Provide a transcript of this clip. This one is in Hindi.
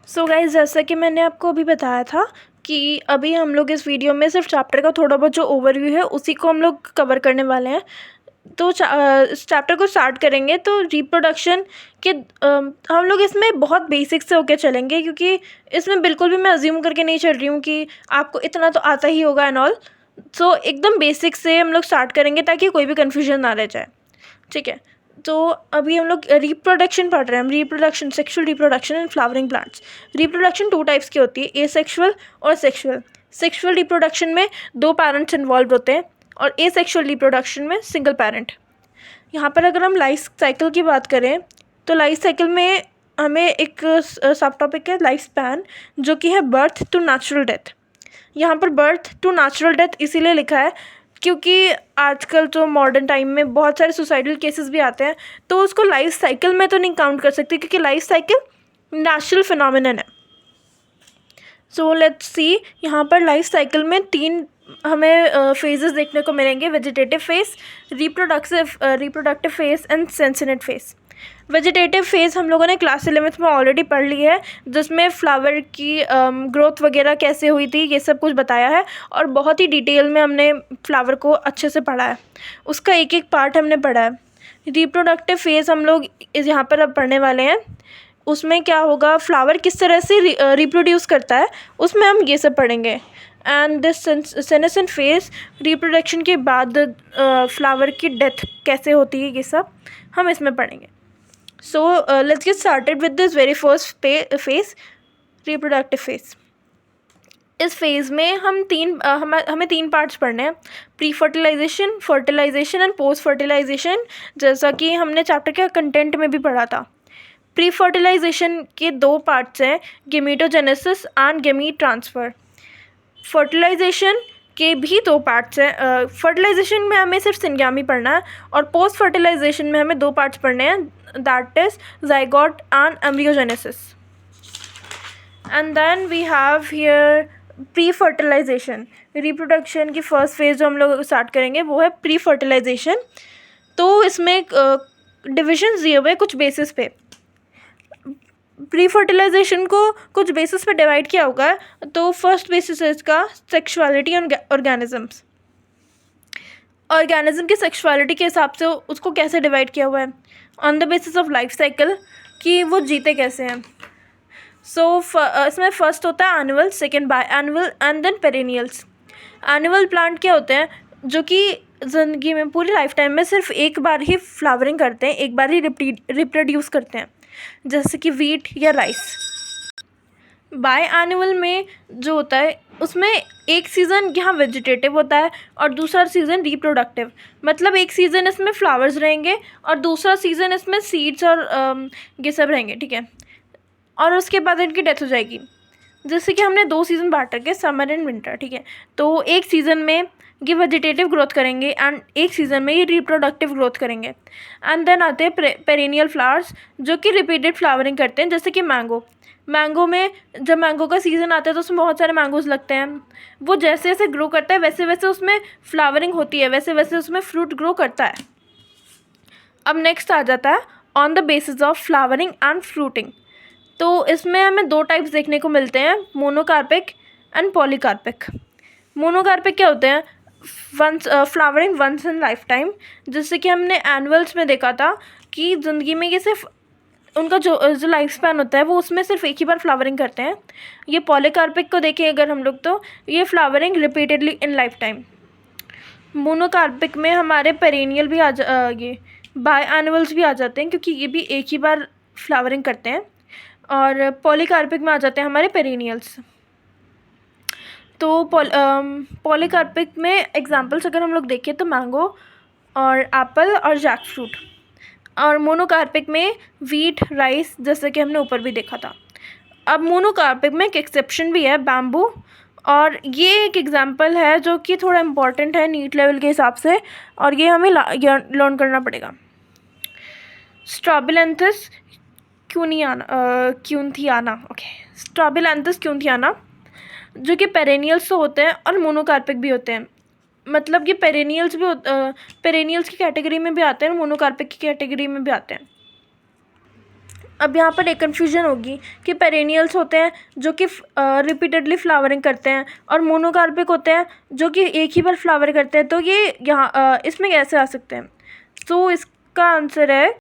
सो गाइज़, जैसा कि मैंने आपको अभी बताया था कि अभी हम लोग इस वीडियो में सिर्फ चैप्टर का थोड़ा बहुत जो ओवरव्यू है उसी को हम लोग कवर करने वाले हैं। तो इस चैप्टर को स्टार्ट करेंगे तो रिप्रोडक्शन के हम लोग इसमें बहुत बेसिक से होके चलेंगे, क्योंकि इसमें बिल्कुल भी मैं अज्यूम करके नहीं चल रही हूँ कि आपको इतना तो आता ही होगा एंड ऑल। सो एकदम बेसिक से हम लोग स्टार्ट करेंगे ताकि कोई भी कन्फ्यूजन ना रह जाए। ठीक है, तो अभी हम लोग रिप्रोडक्शन पढ़ रहे हैं। हम reproduction, sexual reproduction and flowering plants. Reproduction 2 types की होती है, एसेक्सुअल और सेक्सुअल। सेक्सुअल रिप्रोडक्शन में 2 पेरेंट्स इन्वॉल्व होते हैं और एसेक्सुअल रिप्रोडक्शन में सिंगल पेरेंट। यहाँ पर अगर हम लाइफ साइकिल की बात करें तो लाइफ साइकिल में हमें एक सब टॉपिक है लाइफ स्पैन, जो कि है बर्थ टू नेचुरल डेथ। यहाँ पर बर्थ टू नेचुरल डेथ इसीलिए लिखा है क्योंकि आजकल जो मॉडर्न टाइम में बहुत सारे सुसाइडल केसेस भी आते हैं, तो उसको लाइफ साइकिल में तो नहीं काउंट कर सकते क्योंकि लाइफ साइकिल नेचुरल फिनोमिनन है। सो लेट्स सी, यहाँ पर लाइफ साइकिल में 3 हमें फेजेस देखने को मिलेंगे: vegetative phase, reproductive phase and senescent phase. Vegetative phase हम लोगों ने क्लास 11th में ऑलरेडी पढ़ ली है, जिसमें फ्लावर की ग्रोथ वगैरह कैसे हुई थी ये सब कुछ बताया है और बहुत ही डिटेल में हमने फ्लावर को अच्छे से पढ़ा है। उसका एक एक पार्ट हमने पढ़ा है। रिप्रोडक्टिव फेज़ हम लोग यहाँ पर अब पढ़ने वाले हैं। उसमें क्या होगा, फ्लावर किस तरह से रिप्रोड्यूस करता है, उसमें हम ये सब पढ़ेंगे। And this senescent phase, reproduction के बाद फ्लावर की डेथ कैसे होती है, ये सब हम इसमें पढ़ेंगे। So let's get started with this very first phase, reproductive phase. इस फेज़ में हमें 3 पार्ट्स पढ़ने हैं: pre fertilisation, fertilisation and post fertilisation, जैसा कि हमने चैप्टर के कंटेंट में भी पढ़ा था। प्री फर्टिलाइजेशन के 2 पार्ट्स हैं, गेमीटोजेनेसिस एंड गेमीट ट्रांसफ़र। फर्टिलाइजेशन के भी 2 पार्ट्स हैं। फर्टिलाइजेशन में हमें सिर्फ सिंगामी पढ़ना है और पोस्ट फर्टिलाइजेशन में हमें 2 पार्ट्स पढ़ने हैं, that is zygote and embryogenesis. And then we have here pre fertilisation. Reproduction की फर्स्ट फेज़ जो हम लोग स्टार्ट करेंगे वो है प्री फर्टिलाइजेशन। तो इसमें डिविजन्स दिए हुए कुछ बेसिस पे। प्री फर्टिलाइजेशन को कुछ बेसिस पे डिवाइड किया होगा है। तो फर्स्ट बेसिस है इसका सेक्सुअलिटी एंड ऑर्गेनिजम्स। ऑर्गेनिज्म की सेक्सुअलिटी के हिसाब से उसको कैसे डिवाइड किया हुआ है, on the basis of life cycle, कि वो जीते कैसे हैं। सो इसमें फर्स्ट होता है annual, second biannual and then perennials. Annual plant क्या होते हैं, जो कि ज़िंदगी में पूरी लाइफ टाइम में सिर्फ एक बार ही फ्लावरिंग करते हैं, एक बार ही रिप्रोड्यूस करते हैं, जैसे कि वीट या राइस। बाय एनुअल में जो होता है उसमें एक सीज़न यहाँ वेजिटेटिव होता है और दूसरा सीज़न रिप्रोडक्टिव। मतलब एक सीज़न इसमें फ्लावर्स रहेंगे और दूसरा सीज़न इसमें सीड्स और ये सब रहेंगे, ठीक है। और उसके बाद इनकी डेथ हो जाएगी। जैसे कि हमने 2 सीज़न बांट रखे, समर एंड विंटर, ठीक है। तो एक सीज़न में ये वेजिटेटिव ग्रोथ करेंगे एंड एक सीज़न में ये रिप्रोडक्टिव ग्रोथ करेंगे। एंड देन आते हैं पेरेनियल फ्लावर्स, जो कि रिपीटेड फ्लावरिंग करते हैं, जैसे कि मैंगो में जब मैंगो का सीज़न आता है तो उसमें बहुत सारे मैंगोज़ लगते हैं। वो जैसे जैसे ग्रो करता है वैसे वैसे उसमें फ्लावरिंग होती है, वैसे वैसे उसमें फ्रूट ग्रो करता है। अब नेक्स्ट आ जाता है on the basis of flowering and fruiting. तो इसमें हमें 2 टाइप्स देखने को मिलते हैं, मोनोकार्पिक एंड पॉलीकार्पिक। मोनोकार्पिक क्या होते हैं, flowering once in lifetime, जैसे कि हमने एनुअल्स में देखा था कि ज़िंदगी में ये सिर्फ उनका जो लाइफ स्पैन होता है वो उसमें सिर्फ एक ही बार फ्लावरिंग करते हैं। ये पॉलीकार्पिक को देखें अगर हम लोग, तो ये flowering repeatedly in life time. Monocarpic में हमारे पेरेनियल भी ये बाय एनुअल्स भी आ जाते हैं, क्योंकि ये भी एक ही बार फ्लावरिंग करते हैं। और पॉलीकार्पिक में आ जाते हैं हमारे पेरेनियल्स। तो पॉलीकार्पिक में एग्जांपल्स अगर हम लोग देखें तो मैंगो और एप्पल और जैक फ्रूट। और मोनोकार्पिक में वीट, राइस, जैसे कि हमने ऊपर भी देखा था। अब मोनोकार्पिक में एक एक्सेप्शन भी है, बैम्बू, और ये एक एग्जांपल है जो कि थोड़ा इम्पॉर्टेंट है नीट लेवल के हिसाब से, और ये हमें लर्न करना पड़ेगा। स्ट्रॉबिलैंथस क्यून्थियाना, ओके, स्ट्रॉबिलैंथस क्यून्थियाना, जो कि पेरेनियल्स तो होते हैं और मोनोकार्पिक भी होते हैं। मतलब कि पेरेनियल्स की कैटेगरी में भी आते हैं और मोनोकार्पिक की कैटेगरी में भी आते हैं। अब यहाँ पर एक कन्फ्यूजन होगी कि पेरेनियल्स होते हैं जो कि रिपीटेडली फ्लावरिंग करते हैं, और मोनोकार्पिक होते हैं जो कि एक ही बार फ्लावर करते हैं। तो ये यहाँ इसमें कैसे आ सकते हैं? तो इसका आंसर है